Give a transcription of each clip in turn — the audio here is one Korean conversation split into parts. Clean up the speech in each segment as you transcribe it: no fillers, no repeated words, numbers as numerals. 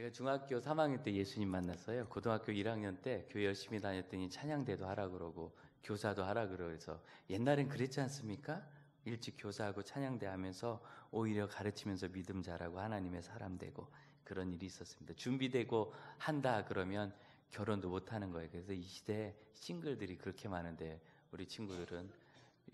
제가 중학교 3학년 때 예수님 만났어요. 고등학교 1학년 때 교회 열심히 다녔더니 찬양대도 하라 그러고 교사도 하라 그래서 옛날엔 그랬지 않습니까? 일찍 교사하고 찬양대 하면서 오히려 가르치면서 믿음 잘하고 하나님의 사람 되고 그런 일이 있었습니다. 준비되고 한다 그러면 결혼도 못하는 거예요. 그래서 이 시대에 싱글들이 그렇게 많은데 우리 친구들은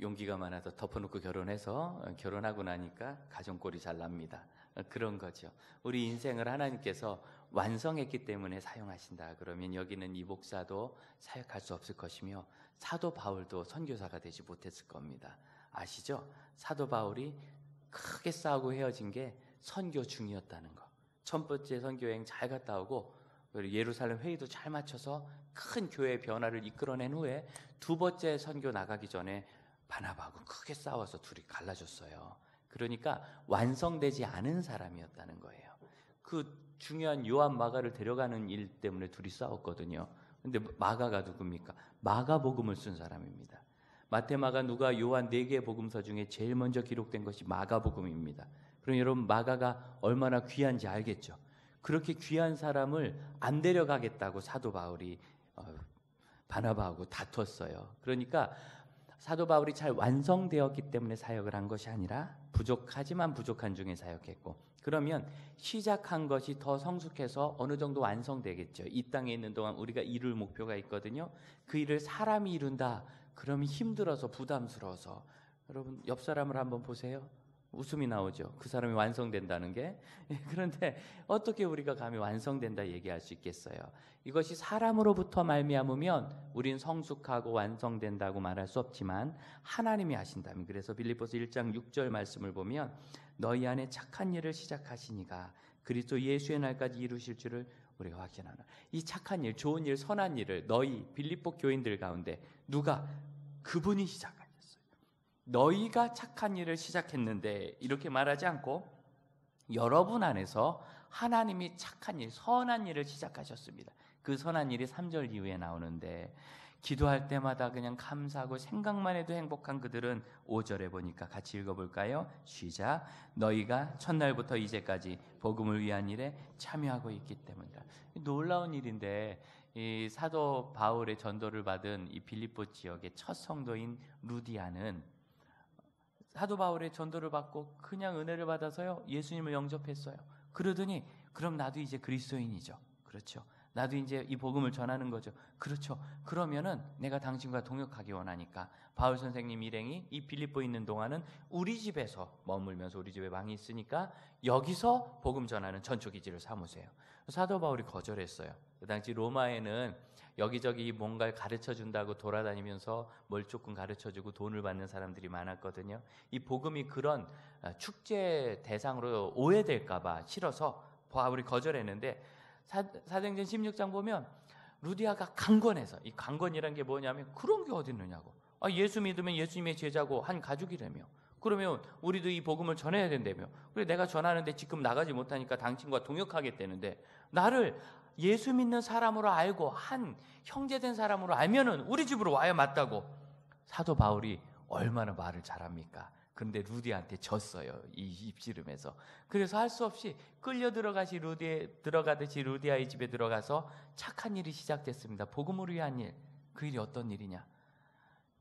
용기가 많아서 덮어놓고 결혼해서 결혼하고 나니까 가정꼴이 잘 납니다. 그런 거죠. 우리 인생을 하나님께서 완성했기 때문에 사용하신다 그러면 여기는 이 목사도 사역할 수 없을 것이며 사도 바울도 선교사가 되지 못했을 겁니다. 아시죠? 사도 바울이 크게 싸우고 헤어진 게 선교 중이었다는 거. 첫 번째 선교여행 잘 갔다 오고 예루살렘 회의도 잘 맞춰서 큰 교회 변화를 이끌어낸 후에 두 번째 선교 나가기 전에 바나바하고 크게 싸워서 둘이 갈라졌어요. 그러니까 완성되지 않은 사람이었다는 거예요. 그 중요한 요한 마가를 데려가는 일 때문에 둘이 싸웠거든요. 근데 마가가 누굽니까? 마가복음을 쓴 사람입니다. 마태, 마가, 누가, 요한 4개의 복음서 중에 제일 먼저 기록된 것이 마가복음입니다. 그럼 여러분 마가가 얼마나 귀한지 알겠죠? 그렇게 귀한 사람을 안 데려가겠다고 사도 바울이 바나바하고 다퉜어요. 그러니까 사도 바울이 잘 완성되었기 때문에 사역을 한 것이 아니라 부족하지만 부족한 중에 사역했고, 그러면 시작한 것이 더 성숙해서 어느 정도 완성되겠죠. 이 땅에 있는 동안 우리가 이룰 목표가 있거든요. 그 일을 사람이 이룬다 그러면 힘들어서 부담스러워서, 여러분 옆 사람을 한번 보세요. 웃음이 나오죠. 그 사람이 완성된다는 게. 그런데 어떻게 우리가 감히 완성된다 얘기할 수 있겠어요? 이것이 사람으로부터 말미암으면 우린 성숙하고 완성된다고 말할 수 없지만 하나님이 하신다면, 그래서 빌립보서 1장 6절 말씀을 보면 너희 안에 착한 일을 시작하시니가 그리스도 예수의 날까지 이루실 줄을 우리가 확신하노라. 이 착한 일, 좋은 일, 선한 일을 너희 빌립보 교인들 가운데 누가? 그분이 시작하셨어요. 너희가 착한 일을 시작했는데 이렇게 말하지 않고 여러분 안에서 하나님이 착한 일, 선한 일을 시작하셨습니다. 그 선한 일이 3절 이후에 나오는데, 기도할 때마다 그냥 감사하고 생각만 해도 행복한 그들은 5절에 보니까 같이 읽어볼까요? 시작. 너희가 첫날부터 이제까지 복음을 위한 일에 참여하고 있기 때문이라. 놀라운 일인데, 이 사도 바울의 전도를 받은 이 빌립보 지역의 첫 성도인 루디아는 사도 바울의 전도를 받고 그냥 은혜를 받아서요 예수님을 영접했어요. 그러더니 그럼 나도 이제 그리스도인이죠. 그렇죠. 나도 이제 이 복음을 전하는 거죠. 그렇죠. 그러면은 내가 당신과 동역하기 원하니까 바울 선생님 일행이 이 빌립보에 있는 동안은 우리 집에서 머물면서, 우리 집에 방이 있으니까 여기서 복음 전하는 전초기지를 삼으세요. 사도 바울이 거절했어요. 그 당시 로마에는 여기저기 뭔가를 가르쳐준다고 돌아다니면서 뭘 조금 가르쳐주고 돈을 받는 사람들이 많았거든요. 이 복음이 그런 축제 대상으로 오해될까 봐 싫어서 바울이 거절했는데, 사도행전 16장 보면 루디아가 강권해서, 이 강권이란 게 뭐냐면 그런 게 어디 있느냐고. 예수 믿으면 예수님의 제자고 한 가족이라며. 그러면 우리도 이 복음을 전해야 된다며. 그래 내가 전하는데 지금 나가지 못하니까 당신과 동역하겠다는데, 나를 예수 믿는 사람으로 알고 한 형제된 사람으로 알면은 우리 집으로 와야 맞다고. 사도 바울이 얼마나 말을 잘합니까? 그런데 루디아한테 졌어요. 이 입씨름에서. 그래서 할 수 없이 끌려 들어가듯이 루디아의 집에 들어가서 착한 일이 시작됐습니다. 복음을 위한 일. 그 일이 어떤 일이냐?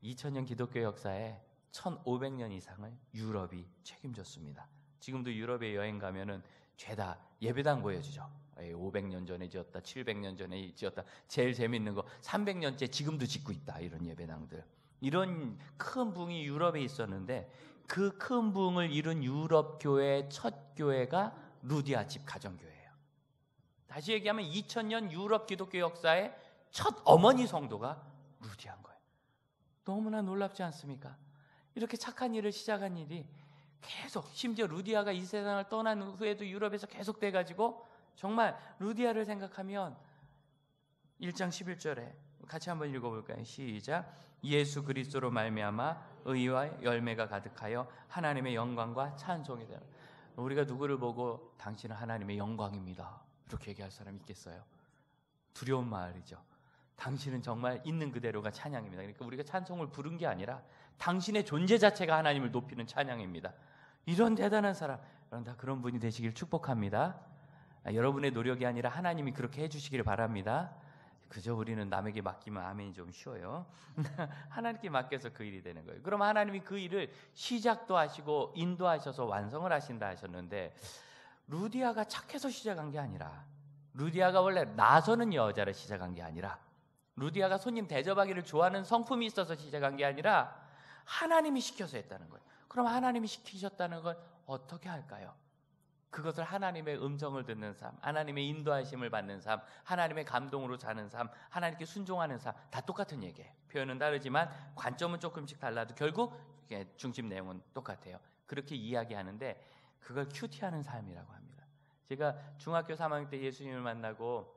2000년 기독교 역사에 1500년 이상을 유럽이 책임졌습니다. 지금도 유럽에 여행 가면은 죄다 예배당 보여주죠. 500년 전에 지었다, 700년 전에 지었다. 제일 재밌는 거 300년째 지금도 짓고 있다. 이런 예배당들. 이런 큰 붕이 유럽에 있었는데, 그 큰 붕을 이룬 유럽 교회의 첫 교회가 루디아 집 가정교회예요. 다시 얘기하면 2000년 유럽 기독교 역사의 첫 어머니 성도가 루디아인 거예요. 너무나 놀랍지 않습니까? 이렇게 착한 일을 시작한 일이 계속, 심지어 루디아가 이 세상을 떠난 후에도 유럽에서 계속 돼가지고, 정말 루디아를 생각하면 1장 11절에 같이 한번 읽어볼까요? 시작. 예수 그리스도로 말미암아 의와 열매가 가득하여 하나님의 영광과 찬송이 되라. 우리가 누구를 보고 당신은 하나님의 영광입니다 이렇게 얘기할 사람이 있겠어요? 두려운 말이죠. 당신은 정말 있는 그대로가 찬양입니다. 그러니까 우리가 찬송을 부른 게 아니라 당신의 존재 자체가 하나님을 높이는 찬양입니다. 이런 대단한 사람, 다 그런 분이 되시길 축복합니다. 여러분의 노력이 아니라 하나님이 그렇게 해주시기를 바랍니다. 그저 우리는 남에게 맡기면 아멘이 좀 쉬워요. 하나님께 맡겨서 그 일이 되는 거예요. 그럼 하나님이 그 일을 시작도 하시고 인도하셔서 완성을 하신다 하셨는데, 루디아가 착해서 시작한 게 아니라, 루디아가 원래 나서는 여자를 시작한 게 아니라, 루디아가 손님 대접하기를 좋아하는 성품이 있어서 시작한 게 아니라 하나님이 시켜서 했다는 거예요. 그럼 하나님이 시키셨다는 걸 어떻게 할까요? 그것을 하나님의 음성을 듣는 삶, 하나님의 인도하심을 받는 삶, 하나님의 감동으로 사는 삶, 하나님께 순종하는 삶, 다 똑같은 얘기예요. 표현은 다르지만 관점은 조금씩 달라도 결국 중심 내용은 똑같아요. 그렇게 이야기하는데 그걸 큐티하는 삶이라고 합니다. 제가 중학교 3학년 때 예수님을 만나고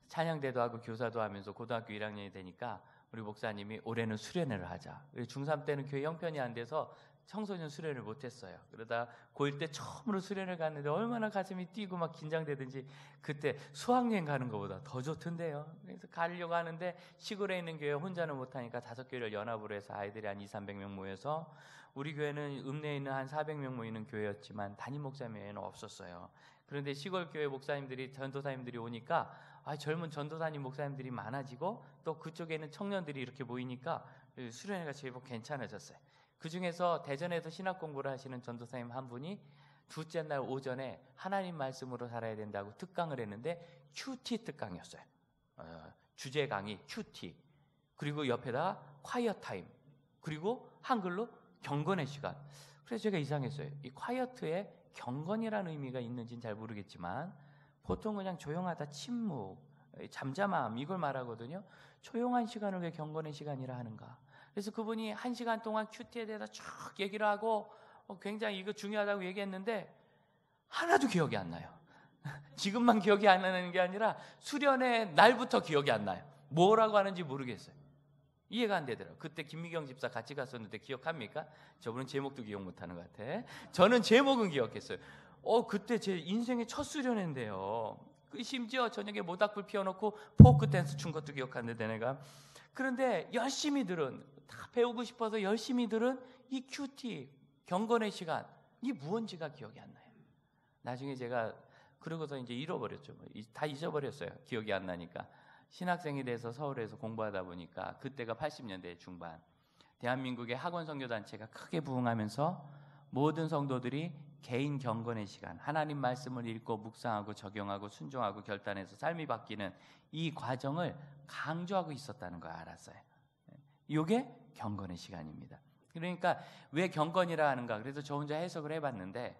찬양대도 하고 교사도 하면서 고등학교 1학년이 되니까 우리 목사님이 올해는 수련회를 하자. 중3 때는 교회 형편이 안 돼서 청소년 수련을 못했어요. 그러다 고1 때 처음으로 수련을 갔는데 얼마나 가슴이 뛰고 막 긴장되든지 그때 수학여행 가는 것보다 더 좋던데요. 그래서 가려고 하는데 시골에 있는 교회 혼자는 못하니까 5교회를 연합으로 해서 아이들이 한 200~300명 모여서, 우리 교회는 읍내에 있는 한 400명 모이는 교회였지만 담임 목사님은 없었어요. 그런데 시골 교회 목사님들이, 전도사님들이 오니까 젊은 전도사님 목사님들이 많아지고 또 그쪽에는 청년들이 이렇게 모이니까 수련회가 제법 괜찮아졌어요. 그 중에서 대전에서 신학 공부를 하시는 전도사님 한 분이 둘째 날 오전에 하나님 말씀으로 살아야 된다고 특강을 했는데 큐티 특강이었어요. 주제 강의 큐티, 그리고 옆에다 콰이어 타임, 그리고 한글로 경건의 시간. 그래서 제가 이상했어요. 이 콰이어트에 경건이라는 의미가 있는지는 잘 모르겠지만 보통 그냥 조용하다, 침묵, 잠잠함 이걸 말하거든요. 조용한 시간을 왜 경건의 시간이라 하는가? 그래서 그분이 1시간 동안 큐티에 대해서 쭉 얘기를 하고 굉장히 이거 중요하다고 얘기했는데 하나도 기억이 안 나요. 지금만 기억이 안 나는 게 아니라 수련회 날부터 기억이 안 나요. 뭐라고 하는지 모르겠어요. 이해가 안 되더라고요. 그때 김미경 집사 같이 갔었는데 기억합니까? 저분은 제목도 기억 못하는 것 같아. 저는 제목은 기억했어요. 그때 제 인생의 첫 수련회인데요. 심지어 저녁에 모닥불 피워놓고 포크 댄스 춘 것도 기억하는데 내가. 그런데 열심히 들은, 다 배우고 싶어서 열심히 들은 이 큐티, 경건의 시간, 이게 무언지가 기억이 안 나요. 나중에 제가 그러고서 이제 잃어버렸죠. 다 잊어버렸어요. 기억이 안 나니까. 신학생이 돼서 서울에서 공부하다 보니까 그때가 80년대 중반, 대한민국의 학원 선교단체가 크게 부흥하면서 모든 성도들이 개인 경건의 시간, 하나님 말씀을 읽고 묵상하고 적용하고 순종하고 결단해서 삶이 바뀌는 이 과정을 강조하고 있었다는 걸 알았어요. 이게 경건의 시간입니다. 그러니까 왜 경건이라 하는가? 그래서 저 혼자 해석을 해봤는데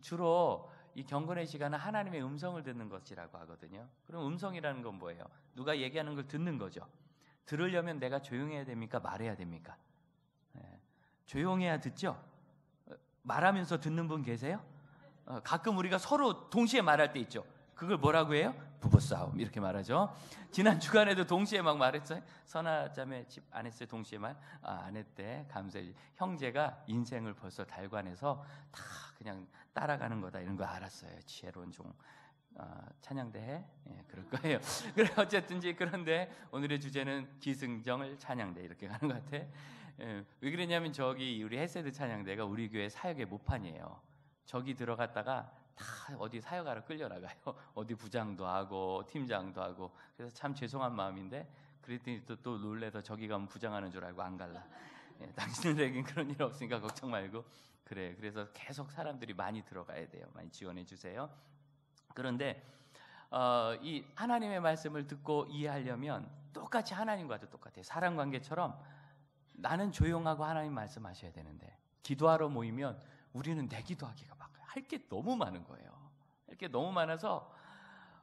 주로 이 경건의 시간은 하나님의 음성을 듣는 것이라고 하거든요. 그럼 음성이라는 건 뭐예요? 누가 얘기하는 걸 듣는 거죠. 들으려면 내가 조용해야 됩니까? 말해야 됩니까? 조용해야 듣죠? 말하면서 듣는 분 계세요? 가끔 우리가 서로 동시에 말할 때 있죠. 그걸 뭐라고 해요? 부부싸움 이렇게 말하죠. 지난 주간에도 동시에 막 말했어요. 선아자매 집 안 했어요. 동시에 말? 안 했대. 감사해. 형제가 인생을 벌써 달관해서 다 그냥 따라가는 거다 이런 거 알았어요. 지혜로운 종. 찬양대 그럴 거예요. 그래 어쨌든지 그런데 오늘의 주제는 기승정을 찬양대 이렇게 가는 것 같아. 왜 그러냐면 저기 우리 헤세드 찬양대가 우리 교회 사역의 모판이에요. 저기 들어갔다가 다 어디 사역하러 끌려나가요. 어디 부장도 하고 팀장도 하고. 그래서 참 죄송한 마음인데 그랬더니 또 놀래서 저기 가면 부장하는 줄 알고 안 갈라. 당신들에겐 그런 일 없으니까 걱정 말고. 그래. 그래서 계속 사람들이 많이 들어가야 돼요. 많이 지원해 주세요. 그런데 이 하나님의 말씀을 듣고 이해하려면 똑같이 하나님과도 똑같아요. 사람 관계처럼 나는 조용하고 하나님 말씀하셔야 되는데 기도하러 모이면 우리는 내 기도하기가 막 할 게 너무 많은 거예요. 할 게 너무 많아서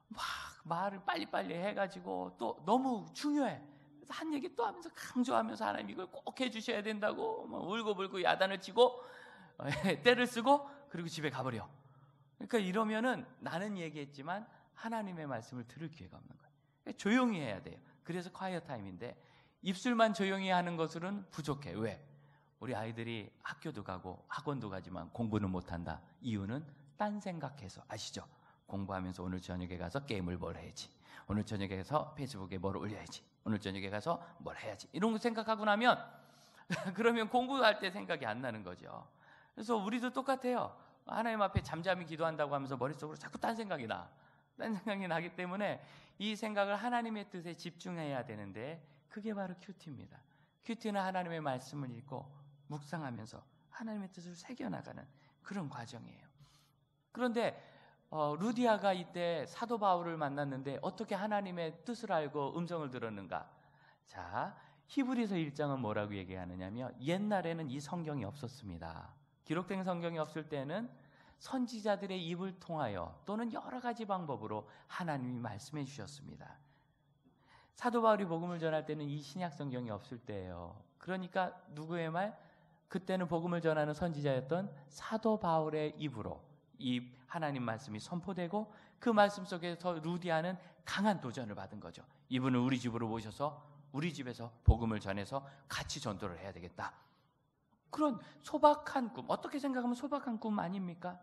막 말을 빨리빨리 해가지고 또 너무 중요해. 그래서 한 얘기 또 하면서 강조하면서 하나님 이걸 꼭 해주셔야 된다고 막 울고불고 야단을 치고 때를 쓰고 그리고 집에 가버려. 그러니까 이러면은 나는 얘기했지만 하나님의 말씀을 들을 기회가 없는 거예요. 그러니까 조용히 해야 돼요. 그래서 콰이어 타임인데 입술만 조용히 하는 것으로는 부족해. 왜? 우리 아이들이 학교도 가고 학원도 가지만 공부는 못한다. 이유는 딴 생각해서. 아시죠? 공부하면서 오늘 저녁에 가서 게임을 뭘 해야지, 오늘 저녁에 가서 페이스북에 뭘 올려야지, 오늘 저녁에 가서 뭘 해야지, 이런 거 생각하고 나면 그러면 공부할 때 생각이 안 나는 거죠. 그래서 우리도 똑같아요. 하나님 앞에 잠잠히 기도한다고 하면서 머릿속으로 자꾸 딴 생각이 나기 때문에 이 생각을 하나님의 뜻에 집중해야 되는데 그게 바로 큐티입니다. 큐티는 하나님의 말씀을 읽고 묵상하면서 하나님의 뜻을 새겨나가는 그런 과정이에요. 그런데 루디아가 이때 사도 바울을 만났는데 어떻게 하나님의 뜻을 알고 음성을 들었는가? 자, 히브리서 1장은 뭐라고 얘기하느냐면 옛날에는 이 성경이 없었습니다. 기록된 성경이 없을 때는 선지자들의 입을 통하여 또는 여러 가지 방법으로 하나님이 말씀해 주셨습니다. 사도 바울이 복음을 전할 때는 이 신약 성경이 없을 때예요. 그러니까 누구의 말? 그때는 복음을 전하는 선지자였던 사도 바울의 입으로 이 하나님 말씀이 선포되고 그 말씀 속에서 루디아는 강한 도전을 받은 거죠. 이분을 우리 집으로 모셔서 우리 집에서 복음을 전해서 같이 전도를 해야 되겠다. 그런 소박한 꿈, 어떻게 생각하면 소박한 꿈 아닙니까?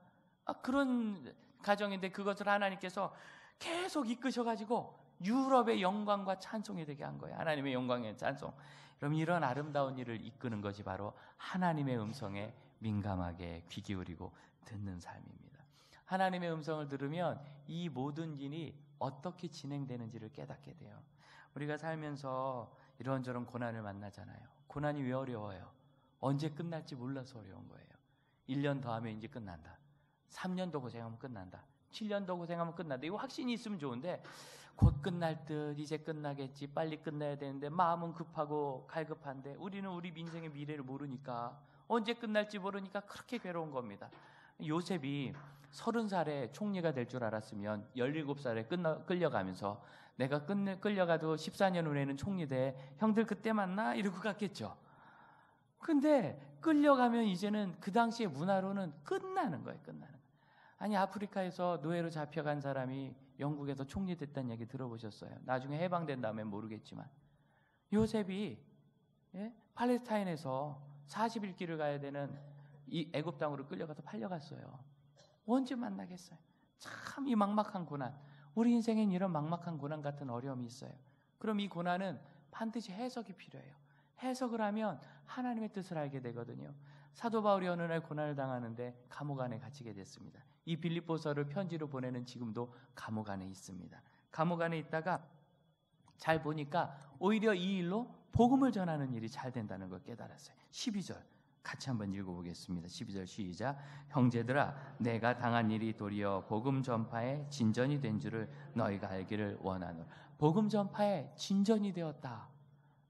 그런 가정인데 그것을 하나님께서 계속 이끄셔가지고 유럽의 영광과 찬송이 되게 한 거예요. 하나님의 영광의 찬송. 그럼 이런 아름다운 일을 이끄는 것이 바로 하나님의 음성에 민감하게 귀 기울이고 듣는 삶입니다. 하나님의 음성을 들으면 이 모든 일이 어떻게 진행되는지를 깨닫게 돼요. 우리가 살면서 이런저런 고난을 만나잖아요. 고난이 왜 어려워요? 언제 끝날지 몰라서 어려운 거예요. 1년 더 하면 이제 끝난다. 3년 더 고생하면 끝난다. 7년 더 고생하면 끝난다. 이거 확신이 있으면 좋은데 곧 끝날 듯, 이제 끝나겠지, 빨리 끝나야 되는데 마음은 급하고 갈급한데 우리는 우리 민생의 미래를 모르니까 언제 끝날지 모르니까 그렇게 괴로운 겁니다. 요셉이 30살에 총리가 될 줄 알았으면 17살에 끌려가면서 내가 끌려가도 14년 후에는 총리 돼. 형들 그때 만나? 이러고 갔겠죠. 근데 끌려가면 이제는 그 당시의 문화로는 끝나는 거예요. 끝나는 거예요. 아니 아프리카에서 노예로 잡혀간 사람이 영국에서 총리 됐다는 얘기 들어보셨어요? 나중에 해방된 다음에 모르겠지만 요셉이 팔레스타인에서 40일 길을 가야 되는 이 애굽 땅으로 끌려가서 팔려갔어요. 언제 만나겠어요? 참 이 막막한 고난. 우리 인생엔 이런 막막한 고난 같은 어려움이 있어요. 그럼 이 고난은 반드시 해석이 필요해요. 해석을 하면 하나님의 뜻을 알게 되거든요. 사도 바울이 어느 날 고난을 당하는데 감옥 안에 갇히게 됐습니다. 이 빌립보서를 편지로 보내는 지금도 감옥 안에 있습니다. 감옥 안에 있다가 잘 보니까 오히려 이 일로 복음을 전하는 일이 잘 된다는 걸 깨달았어요. 12절 같이 한번 읽어보겠습니다. 12절 시작. 형제들아 내가 당한 일이 도리어 복음 전파에 진전이 된 줄을 너희가 알기를 원하노라. 복음 전파에 진전이 되었다.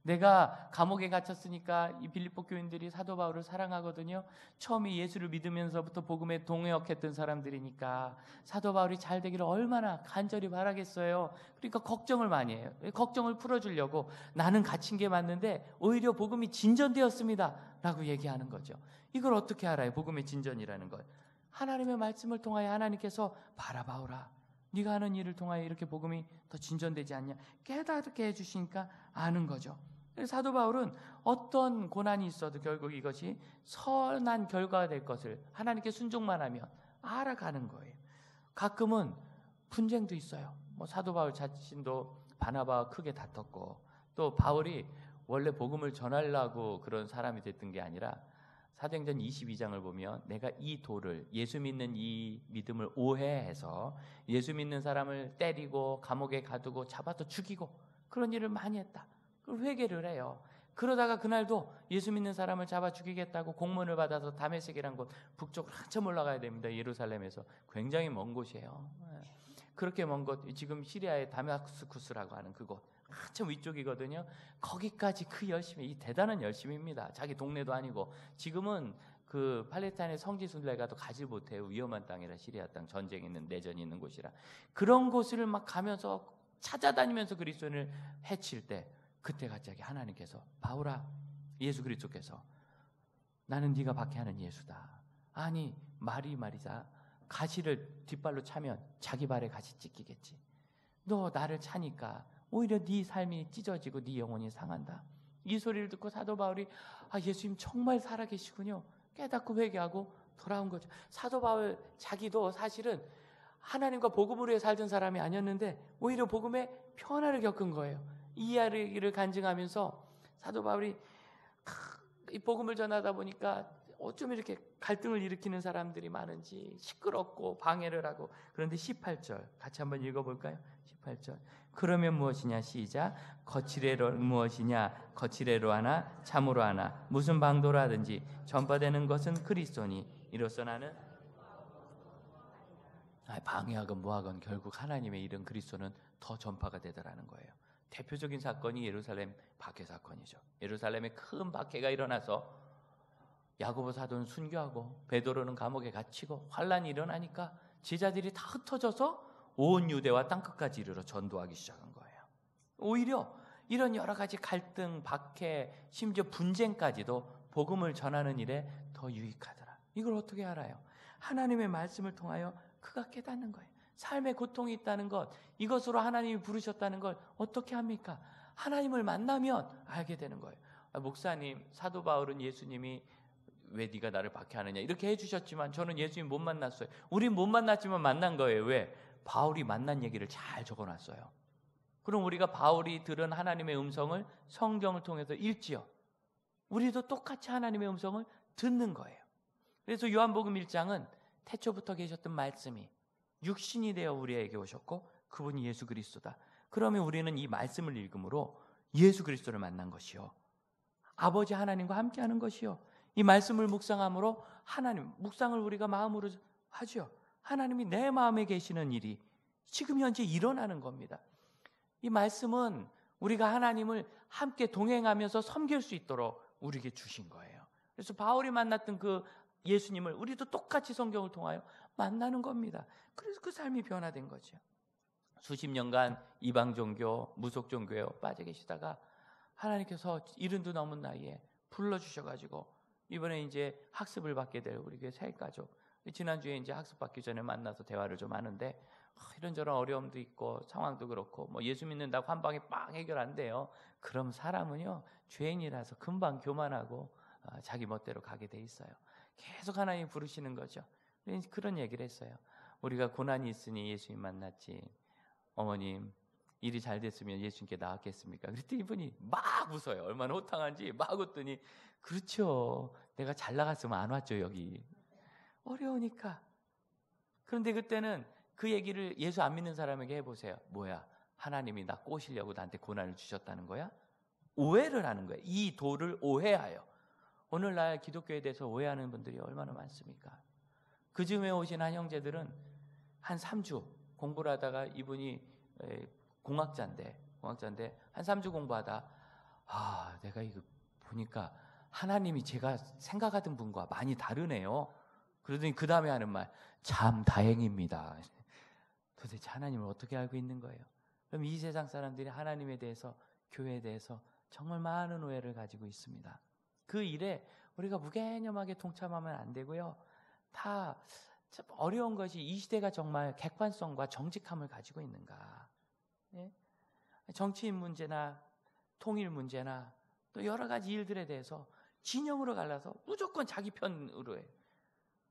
내가 감옥에 갇혔으니까 이 빌립보 교인들이 사도 바울을 사랑하거든요. 처음에 예수를 믿으면서부터 복음에 동역했던 사람들이니까 사도 바울이 잘 되기를 얼마나 간절히 바라겠어요. 그러니까 걱정을 많이 해요. 걱정을 풀어주려고 나는 갇힌 게 맞는데 오히려 복음이 진전되었습니다 라고 얘기하는 거죠. 이걸 어떻게 알아요? 복음의 진전이라는 걸. 하나님의 말씀을 통하여 하나님께서 바라바오라. 네가 하는 일을 통하여 이렇게 복음이 더 진전되지 않냐 깨닫게 해주시니까 아는 거죠. 사도 바울은 어떤 고난이 있어도 결국 이것이 선한 결과가 될 것을 하나님께 순종만 하면 알아가는 거예요. 가끔은 분쟁도 있어요. 사도 바울 자신도 바나바와 크게 다퉜고 또 바울이 원래 복음을 전하려고 그런 사람이 됐던 게 아니라 사도행전 22장을 보면 내가 이 도를 예수 믿는 이 믿음을 오해해서 예수 믿는 사람을 때리고 감옥에 가두고 잡아서 죽이고 그런 일을 많이 했다. 그걸 회개를 해요. 그러다가 그날도 예수 믿는 사람을 잡아 죽이겠다고 공문을 받아서 다메섹이라는 곳 북쪽으로 한참 올라가야 됩니다. 예루살렘에서 굉장히 먼 곳이에요. 그렇게 먼 곳 지금 시리아의 다마스쿠스라고 하는 그곳 한참 위쪽이거든요. 거기까지 그 열심히 이 대단한 열심입니다. 자기 동네도 아니고 지금은 그 팔레스타인의 성지 순례가도 가지 못해요. 위험한 땅이라 시리아 땅 전쟁이 있는 내전이 있는 곳이라 그런 곳을 막 가면서 찾아다니면서 그리스도인을 해칠 때 그때 갑자기 하나님께서 바울아 예수 그리스도께서 나는 네가 박해하는 예수다. 아니 말이자 가시를 뒷발로 차면 자기 발에 가시 찢기겠지. 너 나를 차니까 오히려 네 삶이 찢어지고 네 영혼이 상한다. 이 소리를 듣고 사도 바울이 예수님 정말 살아계시군요. 깨닫고 회개하고 돌아온 거죠. 사도 바울 자기도 사실은 하나님과 복음으로 해 살던 사람이 아니었는데 오히려 복음의 변화를 겪은 거예요. 이 이야기를 간증하면서 사도 바울이 이 복음을 전하다 보니까 어쩜 이렇게 갈등을 일으키는 사람들이 많은지 시끄럽고 방해를 하고. 그런데 18절 같이 한번 읽어볼까요? 18절 그러면 무엇이냐 시작 거칠애로 무엇이냐 거칠애로 하나 참으로 하나 무슨 방도로 하든지 전파되는 것은 그리스도니 이로써 나는 방해하건 뭐하건 결국 하나님의 이른 그리스도는 더 전파가 되더라는 거예요. 대표적인 사건이 예루살렘 박해 사건이죠. 예루살렘에 큰 박해가 일어나서 야고보 사도는 순교하고 베드로는 감옥에 갇히고 환란이 일어나니까 제자들이 다 흩어져서 온 유대와 땅끝까지 이르러 전도하기 시작한 거예요. 오히려 이런 여러 가지 갈등, 박해, 심지어 분쟁까지도 복음을 전하는 일에 더 유익하더라. 이걸 어떻게 알아요? 하나님의 말씀을 통하여 그가 깨닫는 거예요. 삶의 고통이 있다는 것, 이것으로 하나님이 부르셨다는 걸 어떻게 합니까? 하나님을 만나면 알게 되는 거예요. 목사님, 사도 바울은 예수님이 왜 네가 나를 박해하느냐 이렇게 해주셨지만 저는 예수님 못 만났어요. 우린 못 만났지만 만난 거예요. 왜? 바울이 만난 얘기를 잘 적어놨어요. 그럼 우리가 바울이 들은 하나님의 음성을 성경을 통해서 읽지요. 우리도 똑같이 하나님의 음성을 듣는 거예요. 그래서 요한복음 1장은 태초부터 계셨던 말씀이 육신이 되어 우리에게 오셨고 그분이 예수 그리스도다. 그러면 우리는 이 말씀을 읽음으로 예수 그리스도를 만난 것이요, 아버지 하나님과 함께하는 것이요, 이 말씀을 묵상함으로 하나님, 묵상을 우리가 마음으로 하죠. 하나님이 내 마음에 계시는 일이 지금 현재 일어나는 겁니다. 이 말씀은 우리가 하나님을 함께 동행하면서 섬길 수 있도록 우리에게 주신 거예요. 그래서 바울이 만났던 그 예수님을 우리도 똑같이 성경을 통하여 만나는 겁니다. 그래서 그 삶이 변화된 거죠. 수십 년간 이방 종교, 무속 종교에 빠져 계시다가 하나님께서 70도 넘은 나이에 불러주셔가지고 이번에 이제 학습을 받게 될 우리 교회 새 가족, 지난주에 이제 학습 받기 전에 만나서 대화를 좀 하는데 이런저런 어려움도 있고 상황도 그렇고 뭐 예수 믿는다고 한 방에 빵 해결 안 돼요. 그럼 사람은요 죄인이라서 금방 교만하고 자기 멋대로 가게 돼 있어요. 계속 하나님 부르시는 거죠. 그런 얘기를 했어요. 우리가 고난이 있으니 예수님 만났지, 어머님 일이 잘 됐으면 예수님께 나왔겠습니까? 그랬더니 이분이 막 웃어요. 얼마나 호탕한지 막 웃더니 그렇죠, 내가 잘 나갔으면 안 왔죠 여기. 어려우니까. 그런데 그때는 그 얘기를 예수 안 믿는 사람에게 해보세요. 뭐야, 하나님이 나 꼬시려고 나한테 고난을 주셨다는 거야? 오해를 하는 거예요. 이 도를 오해하여. 오늘날 기독교에 대해서 오해하는 분들이 얼마나 많습니까? 그 즈음에 오신 한 형제들은 한 3주 공부를 하다가, 이분이 공학자인데 한 3주 공부하다 내가 이거 보니까 하나님이 제가 생각하던 분과 많이 다르네요. 그러더니 그 다음에 하는 말, 참 다행입니다. 도대체 하나님을 어떻게 알고 있는 거예요? 그럼 이 세상 사람들이 하나님에 대해서, 교회에 대해서 정말 많은 오해를 가지고 있습니다. 그 일에 우리가 무개념하게 동참하면 안 되고요. 다 어려운 것이, 이 시대가 정말 객관성과 정직함을 가지고 있는가. 예? 정치인 문제나 통일 문제나 또 여러 가지 일들에 대해서 진영으로 갈라서 무조건 자기 편으로 해요.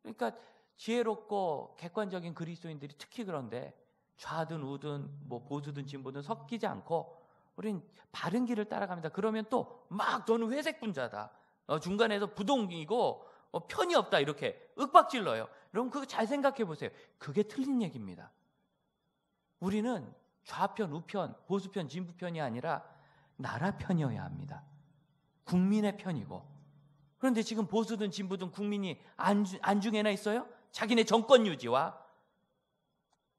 그러니까 지혜롭고 객관적인 그리스도인들이 특히 그런데 좌든 우든 뭐 보수든 진보든 섞이지 않고 우린 바른 길을 따라갑니다. 그러면 또 막 너는 회색 분자다, 중간에서 부동이고 편이 없다, 이렇게 윽박질러요. 여러분 그거 잘 생각해 보세요. 그게 틀린 얘기입니다. 우리는 좌편, 우편, 보수편, 진보편이 아니라 나라 편이어야 합니다. 국민의 편이고. 그런데 지금 보수든 진보든 국민이 안중에나 있어요? 자기네 정권 유지와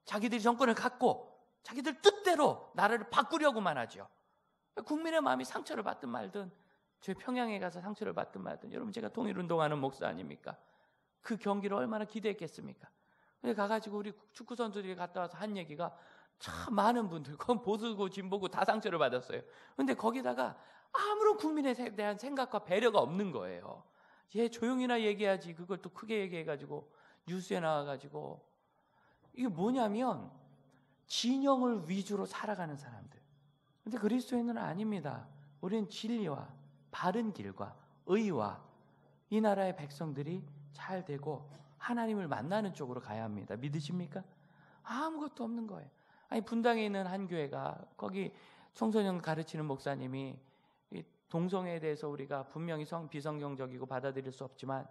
자기들이 정권을 갖고 자기들 뜻대로 나라를 바꾸려고만 하죠. 국민의 마음이 상처를 받든 말든, 저희 평양에 가서 상처를 받든 말든, 여러분 제가 통일운동하는 목사 아닙니까? 그 경기를 얼마나 기대했겠습니까? 근데 가가지고 우리 축구 선수들이 갔다 와서 한 얘기가, 참 많은 분들, 그건 보수고 진보고 다 상처를 받았어요. 근데 거기다가 아무런 국민에 대한 생각과 배려가 없는 거예요. 얘 조용히나 얘기하지, 그걸 또 크게 얘기해가지고 뉴스에 나와가지고. 이게 뭐냐면 진영을 위주로 살아가는 사람들. 근데 그리스도인은 아닙니다. 우리는 진리와 바른 길과 의와 이 나라의 백성들이 잘 되고 하나님을 만나는 쪽으로 가야 합니다. 믿으십니까? 아무것도 없는 거예요. 아니, 분당에 있는 한 교회가, 거기 청소년 가르치는 목사님이 동성애에 대해서 우리가 분명히 비성경적이고 받아들일 수 없지만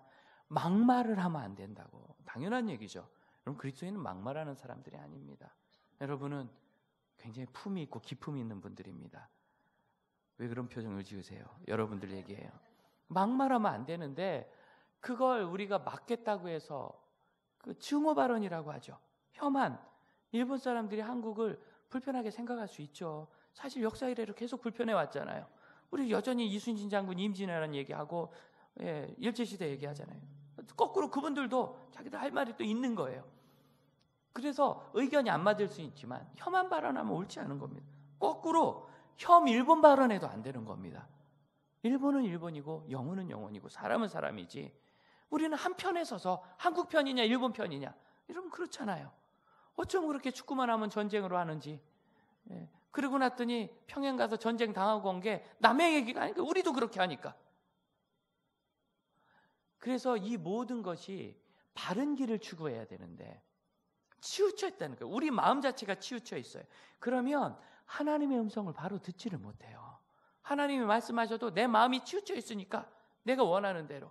막말을 하면 안 된다고. 당연한 얘기죠. 여러분, 그리스도인은 막말하는 사람들이 아닙니다. 여러분은 굉장히 품이 있고 기품이 있는 분들입니다. 왜 그런 표정을 지으세요? 여러분들 얘기해요. 막말하면 안 되는데 그걸 우리가 막겠다고 해서 그 증오 발언이라고 하죠. 혐한. 일본 사람들이 한국을 불편하게 생각할 수 있죠. 사실 역사 이래로 계속 불편해 왔잖아요. 우리 여전히 이순신 장군 임진왜란 얘기하고 일제시대 얘기하잖아요. 거꾸로 그분들도 자기들 할 말이 또 있는 거예요. 그래서 의견이 안 맞을 수 있지만 혐한 발언하면 옳지 않은 겁니다. 거꾸로 일본 발언해도 안 되는 겁니다. 일본은 일본이고 영혼은 영혼이고 사람은 사람이지, 우리는 한 편에 서서 한국 편이냐 일본 편이냐 이러면 그렇잖아요. 어쩜 그렇게 축구만 하면 전쟁으로 하는지. 그러고 났더니 평양 가서 전쟁 당하고 온 게 남의 얘기가 아니까 우리도 그렇게 하니까. 그래서 이 모든 것이 바른 길을 추구해야 되는데 치우쳐 있다는 거예요. 우리 마음 자체가 치우쳐 있어요. 그러면 하나님의 음성을 바로 듣지를 못해요. 하나님이 말씀하셔도 내 마음이 치우쳐 있으니까 내가 원하는 대로.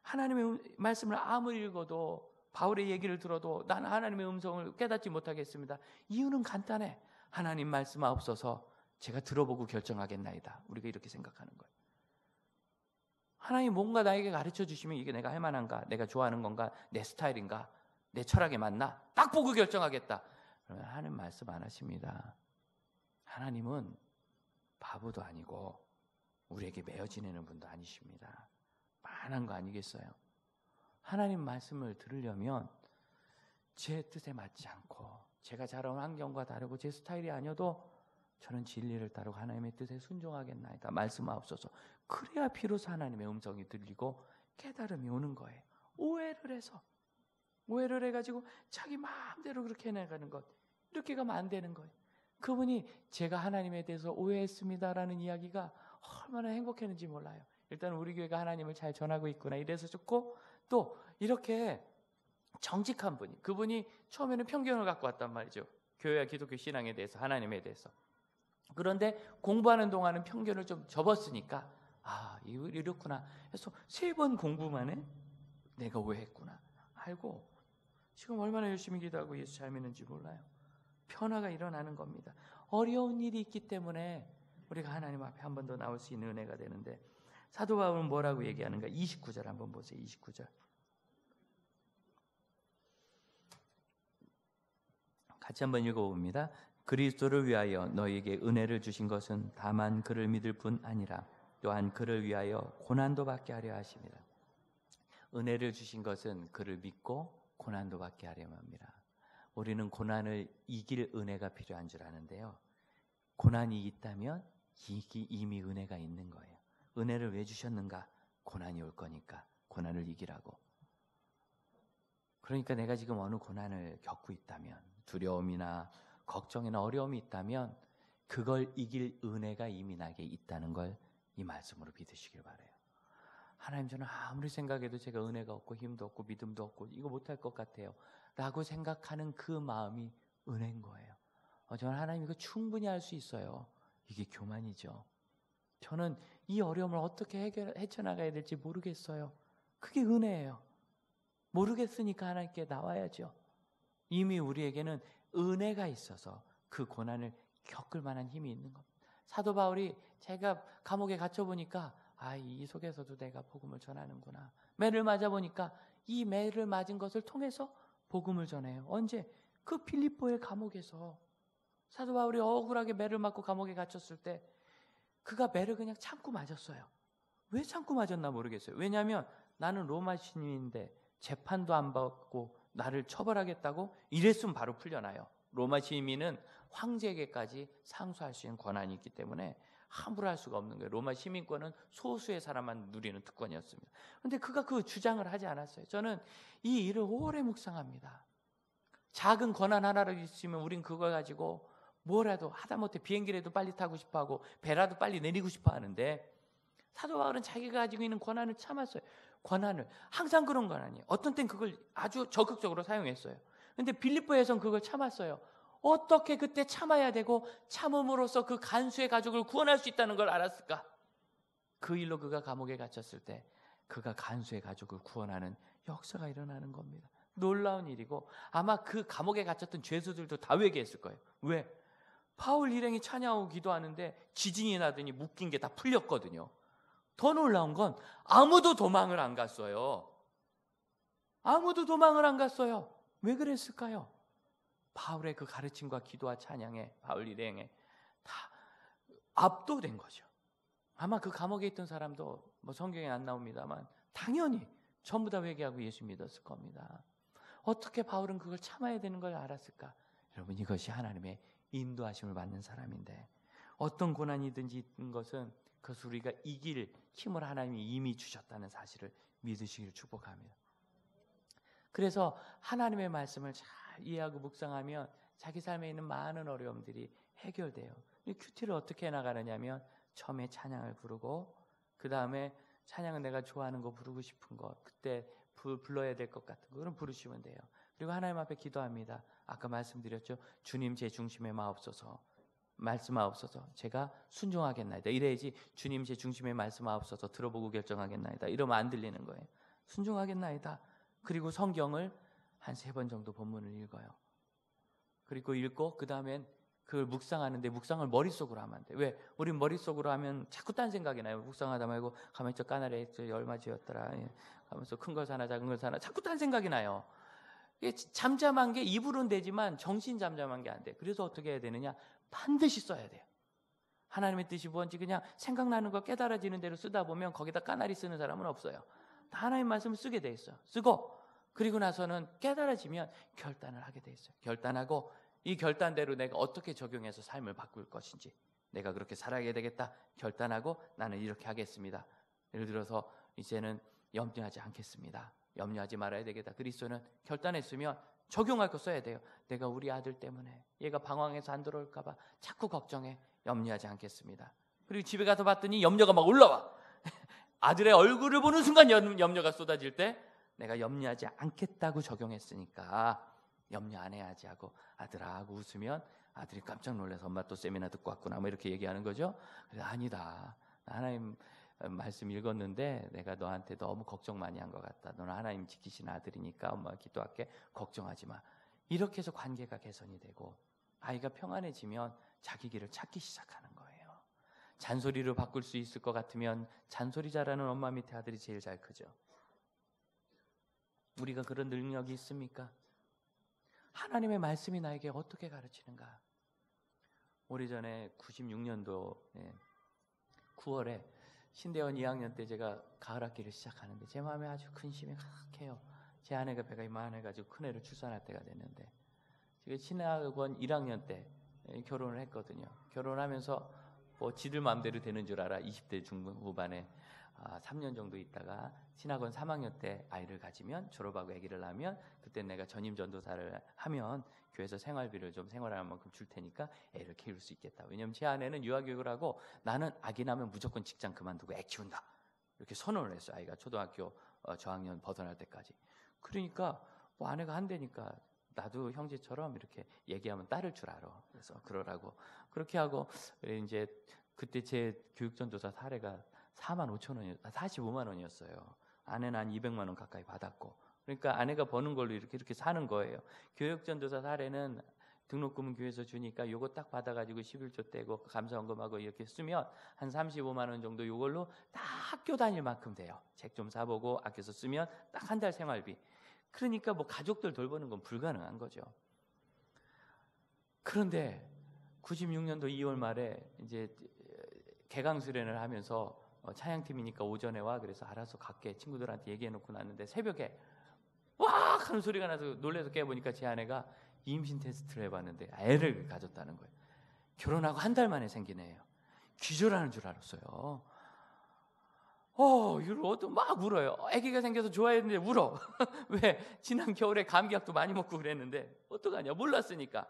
하나님의 말씀을 아무리 읽어도, 바울의 얘기를 들어도 나는 하나님의 음성을 깨닫지 못하겠습니다. 이유는 간단해. 하나님 말씀하옵소서, 제가 들어보고 결정하겠나이다. 우리가 이렇게 생각하는 거예요. 하나님 뭔가 나에게 가르쳐 주시면 이게 내가 할 만한가, 내가 좋아하는 건가, 내 스타일인가, 내 철학에 맞나, 딱 보고 결정하겠다. 그러면 하나님 말씀 안 하십니다. 하나님은 바보도 아니고 우리에게 매어 지내는 분도 아니십니다. 만한 거 아니겠어요? 하나님 말씀을 들으려면 제 뜻에 맞지 않고 제가 자라온 환경과 다르고 제 스타일이 아니어도 저는 진리를 따르고 하나님의 뜻에 순종하겠나이다. 말씀하옵소서. 그래야 비로소 하나님의 음성이 들리고 깨달음이 오는 거예요. 오해를 해가지고 자기 마음대로 그렇게 해나가는 것, 이렇게 가면 안 되는 거예요. 그분이 제가 하나님에 대해서 오해했습니다라는 이야기가 얼마나 행복했는지 몰라요. 일단 우리 교회가 하나님을 잘 전하고 있구나 이래서 좋고, 또 이렇게 정직한 분이, 그분이 처음에는 편견을 갖고 왔단 말이죠. 교회와 기독교 신앙에 대해서, 하나님에 대해서. 그런데 공부하는 동안은 편견을 좀 접었으니까 이렇구나 해서 3번 공부만 해? 내가 오해했구나 알고 지금 얼마나 열심히 기도하고 예수 잘 믿는지 몰라요. 변화가 일어나는 겁니다. 어려운 일이 있기 때문에 우리가 하나님 앞에 한 번 더 나올 수 있는 은혜가 되는데, 사도 바울은 뭐라고 얘기하는가? 29절 한번 보세요. 29절 같이 한번 읽어봅니다. 그리스도를 위하여 너희에게 은혜를 주신 것은 다만 그를 믿을 뿐 아니라 또한 그를 위하여 고난도 받게 하려 하심이라. 은혜를 주신 것은 그를 믿고 고난도 받게 하려고 합니다. 우리는 고난을 이길 은혜가 필요한 줄 아는데요, 고난이 있다면 이미 은혜가 있는 거예요. 은혜를 왜 주셨는가? 고난이 올 거니까, 고난을 이기라고. 그러니까 내가 지금 어느 고난을 겪고 있다면, 두려움이나 걱정이나 어려움이 있다면 그걸 이길 은혜가 이미 나에게 있다는 걸 이 말씀으로 믿으시길 바라요. 하나님, 저는 아무리 생각해도 제가 은혜가 없고 힘도 없고 믿음도 없고 이거 못할 것 같아요 라고 생각하는 그 마음이 은혜인 거예요. 저는 하나님 이거 충분히 할 수 있어요. 이게 교만이죠. 저는 이 어려움을 어떻게 헤쳐나가야 될지 모르겠어요. 그게 은혜예요. 모르겠으니까 하나님께 나와야죠. 이미 우리에게는 은혜가 있어서 그 고난을 겪을 만한 힘이 있는 겁니다. 사도 바울이 제가 감옥에 갇혀보니까 이 속에서도 내가 복음을 전하는구나. 매를 맞아보니까 이 매를 맞은 것을 통해서 복음을 전해요. 언제? 그 빌립보의 감옥에서. 사도 바울이 억울하게 매를 맞고 감옥에 갇혔을 때 그가 매를 그냥 참고 맞았어요. 왜 참고 맞았나 모르겠어요. 왜냐하면 나는 로마 시민인데 재판도 안 받고 나를 처벌하겠다고 이랬으면 바로 풀려나요. 로마 시민은 황제에게까지 상소할 수 있는 권한이 있기 때문에 함부로 할 수가 없는 거예요. 로마 시민권은 소수의 사람만 누리는 특권이었습니다. 그런데 그가 그 주장을 하지 않았어요. 저는 이 일을 오래 묵상합니다. 작은 권한 하나를 있으면 우린 그걸 가지고 뭐라도 하다못해 비행기라도 빨리 타고 싶어하고 배라도 빨리 내리고 싶어하는데, 사도 바울은 자기가 가지고 있는 권한을 참았어요. 권한을 항상 그런 건 아니에요. 어떤 땐 그걸 아주 적극적으로 사용했어요. 그런데 빌립보에선 그걸 참았어요. 어떻게 그때 참아야 되고 참음으로써 그 간수의 가족을 구원할 수 있다는 걸 알았을까? 그 일로 그가 감옥에 갇혔을 때 그가 간수의 가족을 구원하는 역사가 일어나는 겁니다. 놀라운 일이고 아마 그 감옥에 갇혔던 죄수들도 다 회개했을 거예요. 왜? 바울 일행이 찬양하고 기도하는데 지진이 나더니 묶인 게 다 풀렸거든요. 더 놀라운 건 아무도 도망을 안 갔어요. 아무도 도망을 안 갔어요. 왜 그랬을까요? 바울의 그 가르침과 기도와 찬양에 바울 일행에 다 압도된 거죠. 아마 그 감옥에 있던 사람도 뭐 성경에 안 나옵니다만 당연히 전부 다 회개하고 예수 믿었을 겁니다. 어떻게 바울은 그걸 참아야 되는 걸 알았을까? 여러분, 이것이 하나님의 인도하심을 받는 사람인데, 어떤 고난이든지 있는 것은 그것을 우리가 이길 힘을 하나님이 이미 주셨다는 사실을 믿으시기를 축복합니다. 그래서 하나님의 말씀을 잘 이해하고 묵상하면 자기 삶에 있는 많은 어려움들이 해결돼요. 이 큐티를 어떻게 해나가느냐면 처음에 찬양을 부르고 그 다음에 찬양은 내가 좋아하는 거 부르고 싶은 거 그때 불러야 될 것 같은 거는 부르시면 돼요. 그리고 하나님 앞에 기도합니다. 아까 말씀드렸죠. 주님 제 중심에 마옵소서, 말씀하옵소서, 제가 순종하겠나이다. 이래야지 주님 제 중심에 말씀하옵소서 들어보고 결정하겠나이다 이러면 안 들리는 거예요. 순종하겠나이다. 그리고 성경을 한 3번 정도 본문을 읽어요. 그리고 읽고 그 다음엔 그걸 묵상하는데 묵상을 머릿속으로 하면 안 돼. 왜? 우리 머릿속으로 하면 자꾸 딴 생각이 나요. 묵상하다 말고 가만히 저 까나리에 얼마 지었더라 하면서 큰 걸 사나 작은 걸 사나 자꾸 딴 생각이 나요. 이게 잠잠한 게 입으로는 되지만 정신 잠잠한 게 안 돼. 그래서 어떻게 해야 되느냐? 반드시 써야 돼요. 하나님의 뜻이 뭔지 그냥 생각나는 거 깨달아지는 대로 쓰다 보면 거기다 까나리 쓰는 사람은 없어요. 하나님 말씀을 쓰게 돼 있어요. 쓰고 그리고 나서는 깨달아지면 결단을 하게 돼 있어요. 결단하고 이 결단대로 내가 어떻게 적용해서 삶을 바꿀 것인지, 내가 그렇게 살아야 되겠다 결단하고 나는 이렇게 하겠습니다. 예를 들어서 이제는 염려하지 않겠습니다. 염려하지 말아야 되겠다. 그리스도는 결단했으면 적용할 거 써야 돼요. 내가 우리 아들 때문에 얘가 방황해서 안 들어올까 봐 자꾸 걱정해. 염려하지 않겠습니다. 그리고 집에 가서 봤더니 염려가 막 올라와. 아들의 얼굴을 보는 순간 염려가 쏟아질 때 내가 염려하지 않겠다고 적용했으니까 염려 안 해야지 하고 아들아 하고 웃으면 아들이 깜짝 놀라서 엄마 또 세미나 듣고 왔구나 뭐 이렇게 얘기하는 거죠. 그래서 아니다. 하나님 말씀 읽었는데 내가 너한테 너무 걱정 많이 한 것 같다. 너는 하나님 지키신 아들이니까 엄마가 기도할게. 걱정하지 마. 이렇게 해서 관계가 개선이 되고 아이가 평안해지면 자기 길을 찾기 시작하는 거예요. 잔소리로 바꿀 수 있을 것 같으면 잔소리 잘하는 엄마 밑에 아들이 제일 잘 크죠. 우리가 그런 능력이 있습니까? 하나님의 말씀이 나에게 어떻게 가르치는가? 오래전에 96년도 9월에 신대원 2학년 때 제가 가을 학기를 시작하는데 제 마음에 아주 근심이 가득해요. 제 아내가 배가 이만해가지고 큰애를 출산할 때가 됐는데 제가 신학원 1학년 때 결혼을 했거든요. 결혼하면서 뭐 지들 마음대로 되는 줄 알아. 20대 중후반에 3년 정도 있다가 신학원 3학년 때 아이를 가지면 졸업하고 아기를 낳으면 그때 내가 전임 전도사를 하면 교회에서 생활비를 좀 생활할 만큼 줄 테니까 애를 키울 수 있겠다. 왜냐면 제 아내는 유아교육을 하고 나는 아기 낳으면 무조건 직장 그만두고 애 키운다. 이렇게 선언을 했어요. 아이가 초등학교 저학년 벗어날 때까지. 그러니까 뭐 아내가 한대니까 나도 형제처럼 이렇게 얘기하면 따를 줄 알아. 그래서 그러라고 그렇게 하고 이제 그때 제 교육전도사 사례가 45만 원이었어요. 아내는 한 200만 원 가까이 받았고, 그러니까 아내가 버는 걸로 이렇게 사는 거예요. 교육전도사 사례는 등록금은 교회에서 주니까 요거 딱 받아가지고 11조 떼고 감사원금하고 이렇게 쓰면 한 35만 원 정도 요걸로 딱 학교 다닐 만큼 돼요. 책 좀 사보고 아껴서 쓰면 딱 한 달 생활비. 그러니까 뭐 가족들 돌보는 건 불가능한 거죠. 그런데 96년도 2월 말에 이제 개강 수련을 하면서 찬양팀이니까 오전에 와 그래서 알아서 갈게 친구들한테 얘기해놓고 났는데 새벽에 와 하는 소리가 나서 놀라서 깨보니까 제 아내가 임신 테스트를 해봤는데 애를 가졌다는 거예요. 결혼하고 한 달 만에 생긴 애예요. 기절하는 줄 알았어요. 이러고 막 울어요. 아기가 생겨서 좋아했는데 울어. 왜? 지난 겨울에 감기약도 많이 먹고 그랬는데 어떡하냐 몰랐으니까.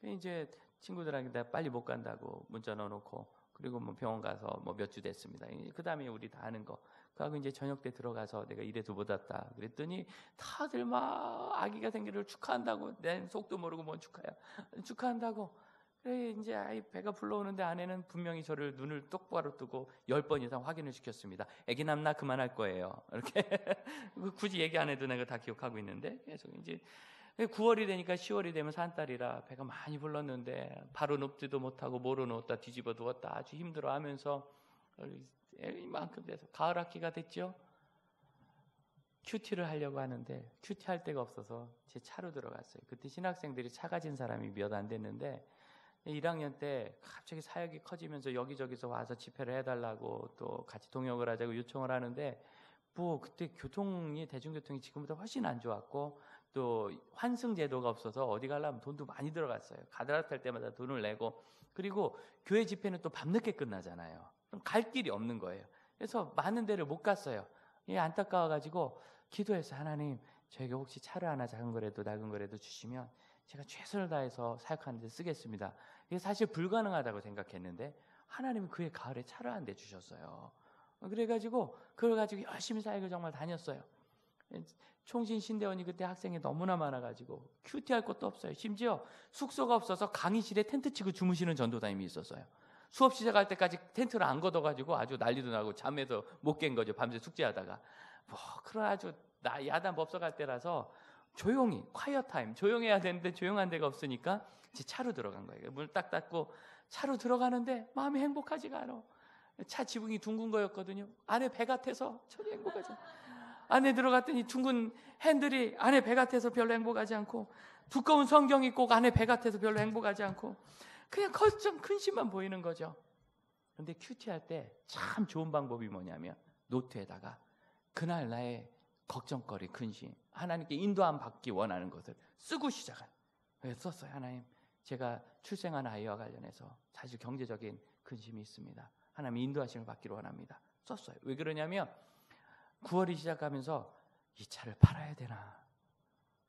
이제 친구들한테 내가 빨리 못 간다고 문자 넣어놓고 그리고 뭐 병원 가서 뭐 몇 주 됐습니다. 그 다음에 우리 다 아는 거. 그하고 이제 저녁 때 들어가서 내가 이래도 못 왔다. 그랬더니 다들 막 아기가 생기를 축하한다고. 내 속도 모르고 뭔 축하야. 축하한다고. 그래 이제 아이 배가 불러오는데 아내는 분명히 저를 눈을 똑바로 뜨고 10번 이상 확인을 시켰습니다. 애기 남나 그만할 거예요. 이렇게 굳이 얘기 안 해도 내가 다 기억하고 있는데 계속 이제 9월이 되니까 10월이 되면 산딸이라 배가 많이 불렀는데 바로 눕지도 못하고 모로 누웠다 뒤집어 누웠다 아주 힘들어하면서 이만큼 돼서 가을 학기가 됐죠. 큐티를 하려고 하는데 큐티 할 데가 없어서 제 차로 들어갔어요. 그때 신학생들이 차 가진 사람이 몇 안 됐는데 1학년 때 갑자기 사역이 커지면서 여기저기서 와서 집회를 해달라고 또 같이 동역을 하자고 요청을 하는데 뭐 그때 대중교통이 지금보다 훨씬 안 좋았고 또 환승 제도가 없어서 어디 가려면 돈도 많이 들어갔어요. 갈아탈 때마다 돈을 내고 그리고 교회 집회는 또 밤늦게 끝나잖아요. 그럼 갈 길이 없는 거예요. 그래서 많은 데를 못 갔어요. 안타까워가지고 기도해서 하나님 저에게 혹시 차를 하나 작은 거라도 작은 거라도 주시면 제가 최선을 다해서 사역하는 데 쓰겠습니다. 이게 사실 불가능하다고 생각했는데 하나님이 그의 가을에 차를 한 대 주셨어요. 그래가지고 그걸 가지고 열심히 사역을 정말 다녔어요. 총신 신대원이 그때 학생이 너무나 많아가지고 큐티할 것도 없어요. 심지어 숙소가 없어서 강의실에 텐트 치고 주무시는 전도사님이 있었어요. 수업 시작할 때까지 텐트를 안 걷어가지고 아주 난리도 나고 잠에서 못 깬 거죠. 밤새 숙제하다가 그런 아주 야단 법석할 때라서 조용히 콰이어 타임 조용해야 되는데 조용한 데가 없으니까 제 차로 들어간 거예요. 문 딱 닫고 차로 들어가는데 마음이 행복하지가 않아. 차 지붕이 둥근 거였거든요. 안에 배 같아서 전혀 행복하지 않아. 안에 들어갔더니 둥근 핸들이 안에 배 같아서 별로 행복하지 않고 두꺼운 성경이 꼭 안에 배 같아서 별로 행복하지 않고 그냥 걱정 근심만 보이는 거죠. 그런데 큐티할 때 참 좋은 방법이 뭐냐면 노트에다가 그날 나의 걱정거리, 근심, 하나님께 인도함 받기 원하는 것을 쓰고 시작한. 그래서 썼어요. 하나님, 제가 출생한 아이와 관련해서 사실 경제적인 근심이 있습니다. 하나님 인도하심을 받기를 원합니다. 썼어요. 왜 그러냐면 9월이 시작하면서 이 차를 팔아야 되나?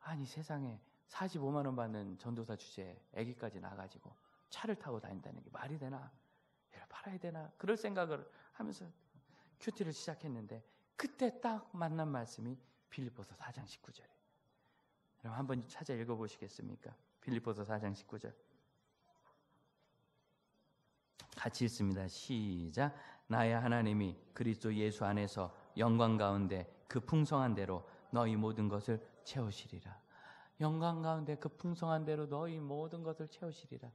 아니 세상에 45만 원 받는 전도사 주제에 아기까지 나가지고 차를 타고 다닌다는 게 말이 되나? 얘를 팔아야 되나? 그럴 생각을 하면서 큐티를 시작했는데 그때 딱 만난 말씀이 빌립보서 4장 19절이에요. 여러분 한번 찾아 읽어보시겠습니까? 빌립보서 4장 19절 같이 읽습니다. 시작. 나의 하나님이 그리스도 예수 안에서 영광 가운데 그 풍성한 대로 너희 모든 것을 채우시리라. 영광 가운데 그 풍성한 대로 너희 모든 것을 채우시리라.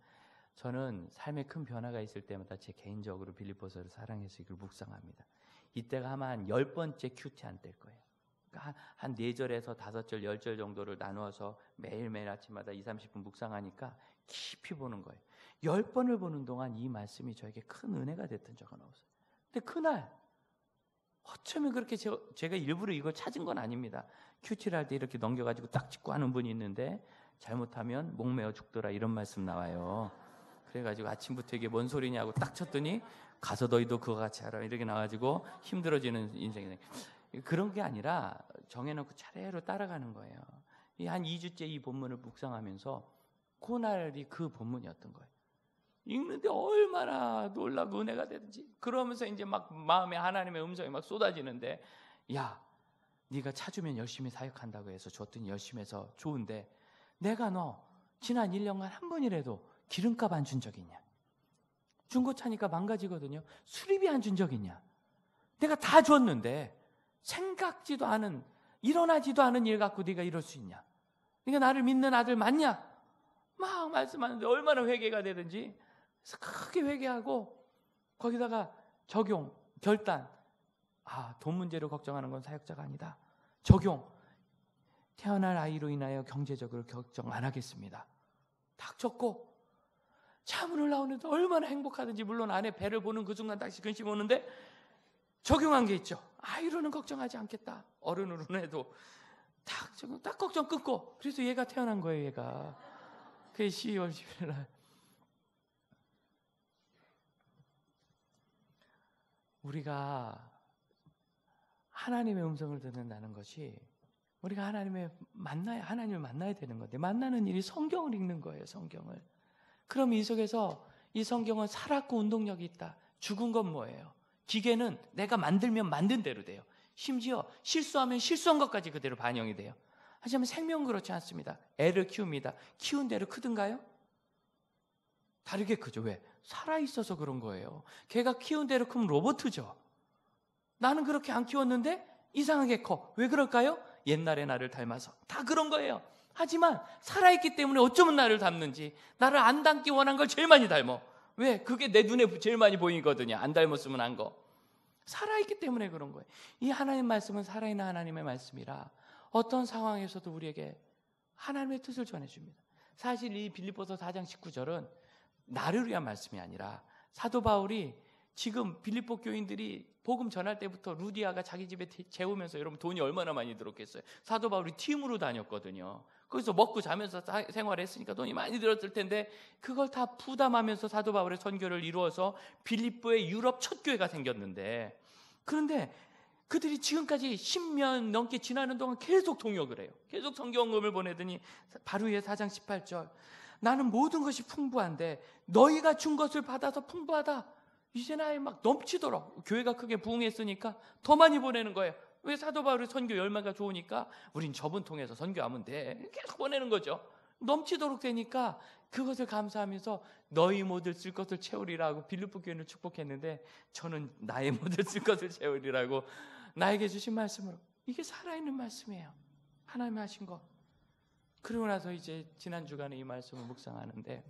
저는 삶에 큰 변화가 있을 때마다 제 개인적으로 빌립보서를 사랑해서 이걸 묵상합니다. 이때가 아마 한 10번째 큐티 안 될 거예요. 그러니까 한 4절에서 5절, 10절 정도를 나누어서 매일매일 아침마다 20-30분 묵상하니까 깊이 보는 거예요. 10번을 보는 동안 이 말씀이 저에게 큰 은혜가 됐던 적은 없어요. 근데 그날 어쩌면 그렇게 제가 일부러 이걸 찾은 건 아닙니다. 큐티를 할 때 이렇게 넘겨가지고 딱 짚고 하는 분이 있는데 잘못하면 목매어 죽더라 이런 말씀 나와요. 그래가지고 아침부터 이게 뭔 소리냐고 딱 쳤더니 가서 너희도 그거 같이 하라 이렇게 나와가지고 힘들어지는 인생이 그런 게 아니라 정해놓고 차례로 따라가는 거예요. 한 2주째 이 본문을 묵상하면서 그날이 그 본문이었던 거예요. 읽는데 얼마나 놀라고 은혜가 되든지 그러면서 이제 막 마음에 하나님의 음성이 막 쏟아지는데 야 네가 찾으면 열심히 사역한다고 해서 줬더니 열심히 해서 좋은데 내가 너 지난 1년간 한 번이라도 기름값 안 준 적 있냐? 중고차니까 망가지거든요. 수리비 안 준 적 있냐? 내가 다 줬는데 생각지도 않은 일어나지도 않은 일 갖고 네가 이럴 수 있냐? 네가 나를 믿는 아들 맞냐? 막 말씀하는데 얼마나 회개가 되든지 그래서 크게 회개하고 거기다가 적용, 결단 돈 문제로 걱정하는 건 사역자가 아니다. 적용 태어날 아이로 인하여 경제적으로 걱정 안 하겠습니다. 딱 적고 차문을 나오는데 얼마나 행복하든지 물론 안에 배를 보는 그 순간 다시 근심 오는데 적용한 게 있죠. 아이로는 걱정하지 않겠다. 어른으로는 해도 딱 걱정 끊고 그래서 얘가 태어난 거예요. 얘가 그게 12월 10일 날 우리가 하나님의 음성을 듣는다는 것이 우리가 하나님을 만나야 되는 건데 만나는 일이 성경을 읽는 거예요. 성경을. 그럼 이 속에서 이 성경은 살았고 운동력이 있다. 죽은 건 뭐예요? 기계는 내가 만들면 만든 대로 돼요. 심지어 실수하면 실수한 것까지 그대로 반영이 돼요. 하지만 생명은 그렇지 않습니다. 애를 키웁니다. 키운 대로 크든가요? 다르게 크죠. 왜? 살아있어서 그런 거예요. 걔가 키운 대로 크면 로봇이죠. 나는 그렇게 안 키웠는데 이상하게 커. 왜 그럴까요? 옛날의 나를 닮아서. 다 그런 거예요. 하지만 살아있기 때문에 어쩌면 나를 닮는지, 나를 안 닮기 원한 걸 제일 많이 닮어. 왜? 그게 내 눈에 제일 많이 보이거든요. 안 닮았으면 안 거. 살아있기 때문에 그런 거예요. 이 하나님 말씀은 살아있는 하나님의 말씀이라 어떤 상황에서도 우리에게 하나님의 뜻을 전해줍니다. 사실 이 빌립보서 4장 19절은 나를 위한 말씀이 아니라 사도 바울이 지금 빌립보 교인들이 복음 전할 때부터 루디아가 자기 집에 재우면서, 여러분 돈이 얼마나 많이 들었겠어요. 사도 바울이 팀으로 다녔거든요. 거기서 먹고 자면서 생활했으니까 돈이 많이 들었을 텐데 그걸 다 부담하면서 사도 바울의 선교를 이루어서 빌립보의 유럽 첫 교회가 생겼는데, 그런데 그들이 지금까지 10년 넘게 지나는 동안 계속 동역을 해요. 계속 성경음을 보내더니 바로 위에 4장 18절, 나는 모든 것이 풍부한데 너희가 준 것을 받아서 풍부하다. 이제는 아예 막 넘치도록, 교회가 크게 부흥했으니까 더 많이 보내는 거예요. 왜? 사도 바울의 선교 열매가 좋으니까 우린 저분 통해서 선교하면 돼. 계속 보내는 거죠. 넘치도록 되니까 그것을 감사하면서 너희 모두 쓸 것을 채우리라고 빌립보 교회를 축복했는데, 저는 나의 모두 쓸 것을 채우리라고 나에게 주신 말씀으로, 이게 살아있는 말씀이에요. 하나님이 하신 거. 그러고 나서 이제 지난 주간에 이 말씀을 묵상하는데,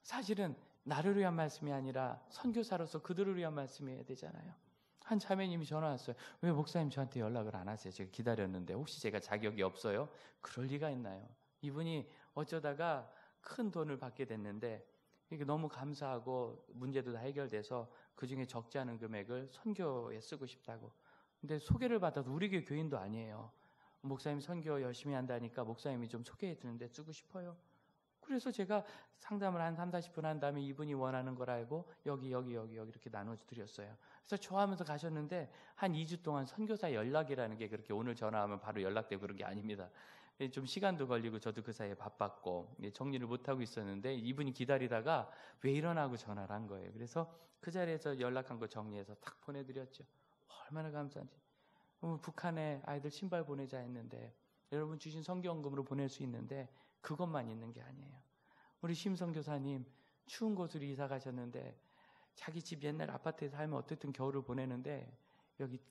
사실은 나를 위한 말씀이 아니라 선교사로서 그들을 위한 말씀이어야 되잖아요. 한 자매님이 전화 왔어요. 왜 목사님 저한테 연락을 안 하세요? 제가 기다렸는데 혹시 제가 자격이 없어요? 그럴 리가 있나요? 이분이 어쩌다가 큰 돈을 받게 됐는데 이게 너무 감사하고 문제도 다 해결돼서 그중에 적지 않은 금액을 선교에 쓰고 싶다고. 근데 소개를 받아도 우리 교회 교인도 아니에요. 목사님 선교 열심히 한다니까 목사님이 좀 소개해 주는데 쓰고 싶어요. 그래서 제가 상담을 한 30-40분 한 다음에 이분이 원하는 걸 알고 여기 이렇게 나눠드렸어요. 그래서 좋아하면서 가셨는데 한 2주 동안 선교사 연락이라는 게 그렇게 오늘 전화하면 바로 연락되고 그런 게 아닙니다. 좀 시간도 걸리고 저도 그 사이에 바빴고 정리를 못하고 있었는데 이분이 기다리다가 왜 이러나 하고 전화를 한 거예요. 그래서 그 자리에서 연락한 거 정리해서 딱 보내드렸죠. 얼마나 감사한지. 북한에 아이들 신발 보내자 했는데 여러분 주신 성경금으로 보낼 수 있는데 그것만 있는 게 아니에요. 우리 심성교사님 추운 곳으로 이사 가셨는데 자기 집 옛날 아파트에 살면 어쨌든 겨울을 보내는데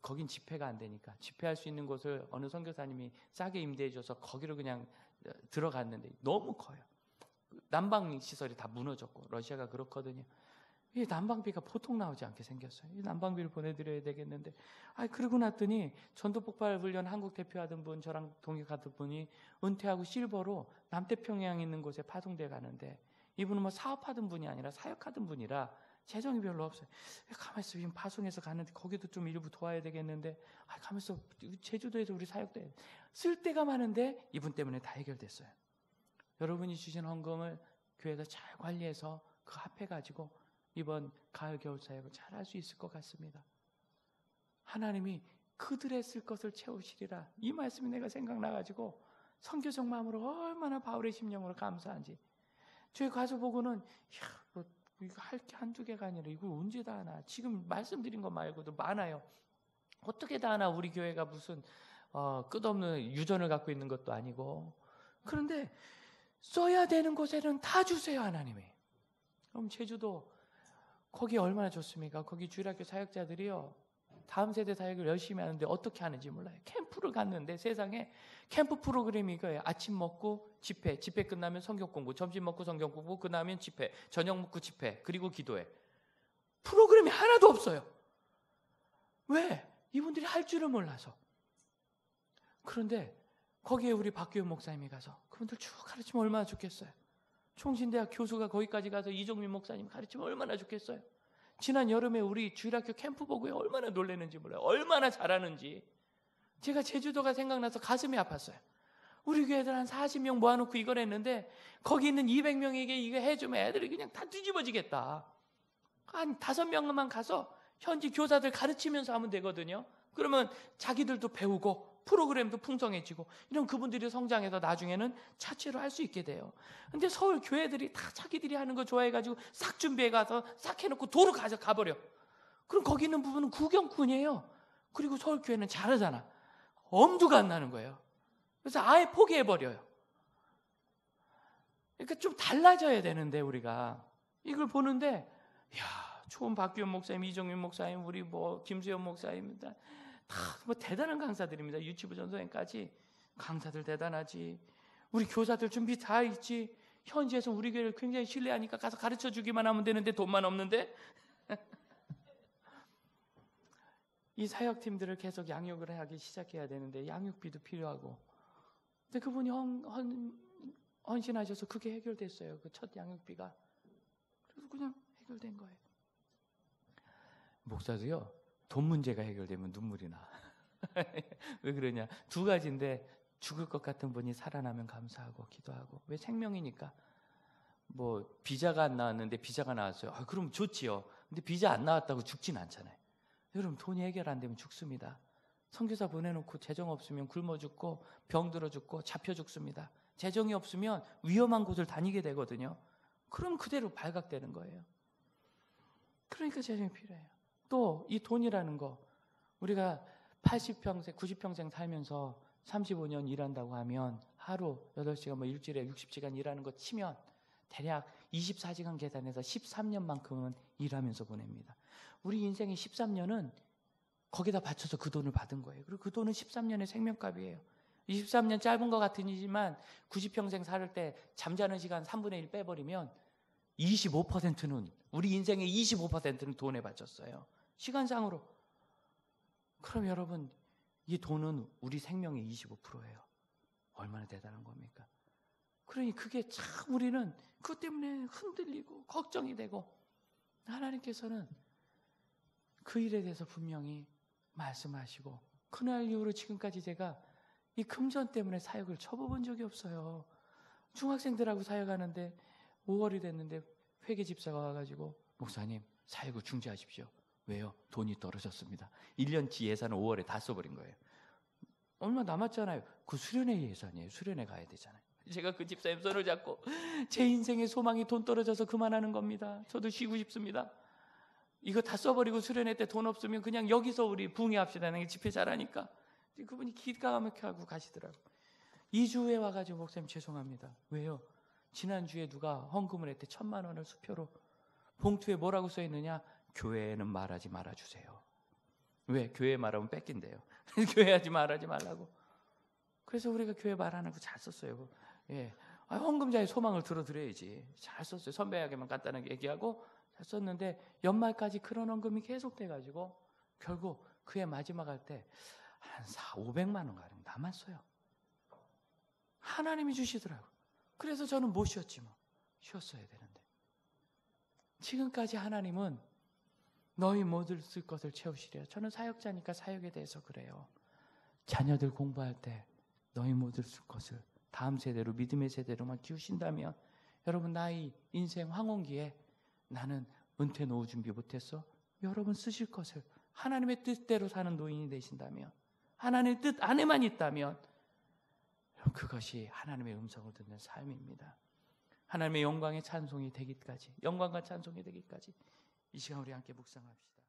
거긴 집회가 안 되니까 집회할 수 있는 곳을 어느 선교사님이 싸게 임대해 줘서 거기로 그냥 들어갔는데 너무 커요. 난방 시설이 다 무너졌고 러시아가 그렇거든요. 이 난방비가 보통 나오지 않게 생겼어요. 이 난방비를 보내드려야 되겠는데, 그러고 났더니 전도폭발 훈련 한국 대표하던 분, 저랑 동역하던 분이 은퇴하고 실버로 남태평양 있는 곳에 파송돼 가는데, 이분은 뭐 사업하던 분이 아니라 사역하던 분이라 재정이 별로 없어요. 가만히 있어, 지금 파송해서 가는데 거기도 좀 일부 도와야 되겠는데, 가만히 있어, 제주도에서 우리 사역도 쓸 데가 많은데 이분 때문에 다 해결됐어요. 여러분이 주신 헌금을 교회가 잘 관리해서 그 합해가지고 이번 가을 겨울 사역을 잘 할 수 있을 것 같습니다. 하나님이 그들의 쓸 것을 채우시리라. 이 말씀이 내가 생각나가지고 선교적 마음으로 얼마나 바울의 심령으로 감사한지. 저희 가서 보고는 이거 할 게 한두 개가 아니라 이걸 언제 다 하나. 지금 말씀드린 것 말고도 많아요. 어떻게 다 하나. 우리 교회가 무슨 끝없는 유전을 갖고 있는 것도 아니고. 그런데 써야 되는 곳에는 다 주세요, 하나님이. 그럼 제주도 거기 얼마나 좋습니까? 거기 주일학교 사역자들이요, 다음 세대 사역을 열심히 하는데 어떻게 하는지 몰라요. 캠프를 갔는데 세상에 캠프 프로그램이 이거예요. 아침 먹고 집회 끝나면 성경 공부, 점심 먹고 성경 공부, 그 다음엔 집회, 저녁 먹고 집회, 그리고 기도회. 프로그램이 하나도 없어요. 왜? 이분들이 할 줄을 몰라서. 그런데 거기에 우리 박규현 목사님이 가서 그분들 쭉 가르치면 얼마나 좋겠어요. 총신대학 교수가 거기까지 가서 이종민 목사님 가르치면 얼마나 좋겠어요. 지난 여름에 우리 주일학교 캠프 보고 얼마나 놀랐는지 몰라요. 얼마나 잘하는지. 제가 제주도가 생각나서 가슴이 아팠어요. 우리 교회들 한 40명 모아놓고 이걸 했는데 거기 있는 200명에게 이거 해주면 애들이 그냥 다 뒤집어지겠다. 한 5명만 가서 현지 교사들 가르치면서 하면 되거든요. 그러면 자기들도 배우고 프로그램도 풍성해지고 이런 그분들이 성장해서 나중에는 자체로 할 수 있게 돼요. 근데 서울 교회들이 다 자기들이 하는 거 좋아해가지고 싹 준비해 가서 싹 해놓고 도로 가버려. 그럼 거기 있는 부분은 구경꾼이에요. 그리고 서울 교회는 잘하잖아. 엄두가 안 나는 거예요. 그래서 아예 포기해버려요. 그러니까 좀 달라져야 되는데 우리가 이걸 보는데 야, 좋은 박규현 목사님, 이정윤 목사님, 우리 뭐 김수현 목사님입니다. 다 뭐 대단한 강사들입니다. 유치부 전도회까지 강사들 대단하지. 우리 교사들 준비 다 있지. 현지에서 우리 교회를 굉장히 신뢰하니까 가서 가르쳐 주기만 하면 되는데 돈만 없는데 이 사역팀들을 계속 양육을 하기 시작해야 되는데 양육비도 필요하고. 근데 그분이 헌신하셔서 그게 해결됐어요. 그 첫 양육비가. 그래서 그냥 해결된 거예요. 목사도요, 돈 문제가 해결되면 눈물이 나. 왜 그러냐? 두 가지인데 죽을 것 같은 분이 살아나면 감사하고 기도하고. 왜? 생명이니까. 뭐 비자가 안 나왔는데 비자가 나왔어요. 아, 그럼 좋지요. 근데 비자 안 나왔다고 죽진 않잖아요. 여러분, 돈이 해결 안 되면 죽습니다. 선교사 보내놓고 재정 없으면 굶어 죽고 병들어 죽고 잡혀 죽습니다. 재정이 없으면 위험한 곳을 다니게 되거든요. 그럼 그대로 발각되는 거예요. 그러니까 재정이 필요해요. 또 이 돈이라는 거, 우리가 80평생, 90평생 살면서 35년 일한다고 하면 하루 8시간, 뭐 일주일에 60시간 일하는 거 치면 대략 24시간 계산해서 13년만큼은 일하면서 보냅니다. 우리 인생의 13년은 거기다 바쳐서 그 돈을 받은 거예요. 그리고 그 돈은 13년의 생명값이에요. 23년 짧은 것 같으지만 90평생 살 때 잠자는 시간 3분의 1 빼버리면 25%는, 우리 인생의 25%는 돈에 바쳤어요. 시간상으로. 그럼 여러분, 이 돈은 우리 생명의 25%예요. 얼마나 대단한 겁니까? 그러니 그게 참 우리는 그것 때문에 흔들리고 걱정이 되고, 하나님께서는 그 일에 대해서 분명히 말씀하시고, 그날 이후로 지금까지 제가 이 금전 때문에 사역을 접어본 적이 없어요. 중학생들하고 사역하는데 5월이 됐는데 회계 집사가 와가지고 목사님 사역을 중지하십시오. 왜요? 돈이 떨어졌습니다. 1년치 예산을 5월에 다 써버린 거예요. 얼마 남았잖아요. 그 수련회 예산이에요. 수련회 가야 되잖아요. 제가 그 집사님 손을 잡고 제 인생의 소망이 돈 떨어져서 그만하는 겁니다. 저도 쉬고 싶습니다. 이거 다 써버리고 수련회 때 돈 없으면 그냥 여기서 우리 부흥회합시다. 집회 잘하니까. 그분이 기가 막히게 하고 가시더라고요. 2주 후에 와가지고 목사님 죄송합니다. 왜요? 지난주에 누가 헌금을 했대. 1,000만 원을 수표로. 봉투에 뭐라고 써있느냐? 교회에는 말하지 말아주세요. 왜? 교회에 말하면 뺏긴대요. 교회 하지 말하지 말라고. 그래서 우리가 교회 말 안 하고 잘 썼어요. 예. 헌금자의 소망을 들어드려야지. 잘 썼어요. 선배에게만 간단하게 얘기하고 잘 썼는데 연말까지 그런 헌금이 계속돼가지고 결국 그해 마지막 할 때 한 500만 원 가량 남았어요. 하나님이 주시더라고요. 그래서 저는 못 쉬었지 뭐. 쉬었어야 되는데. 지금까지 하나님은 너희 모두 쓸 것을 채우시래요. 저는 사역자니까 사역에 대해서 그래요. 자녀들 공부할 때 너희 모두 쓸 것을 다음 세대로, 믿음의 세대로만 키우신다면, 여러분 나이 인생 황혼기에 나는 은퇴 노후 준비 못했어? 여러분 쓰실 것을 하나님의 뜻대로 사는 노인이 되신다면, 하나님의 뜻 안에만 있다면 그것이 하나님의 음성을 듣는 삶입니다. 하나님의 영광의 찬송이 되기까지, 영광과 찬송이 되기까지 이 시간 우리 함께 묵상합시다.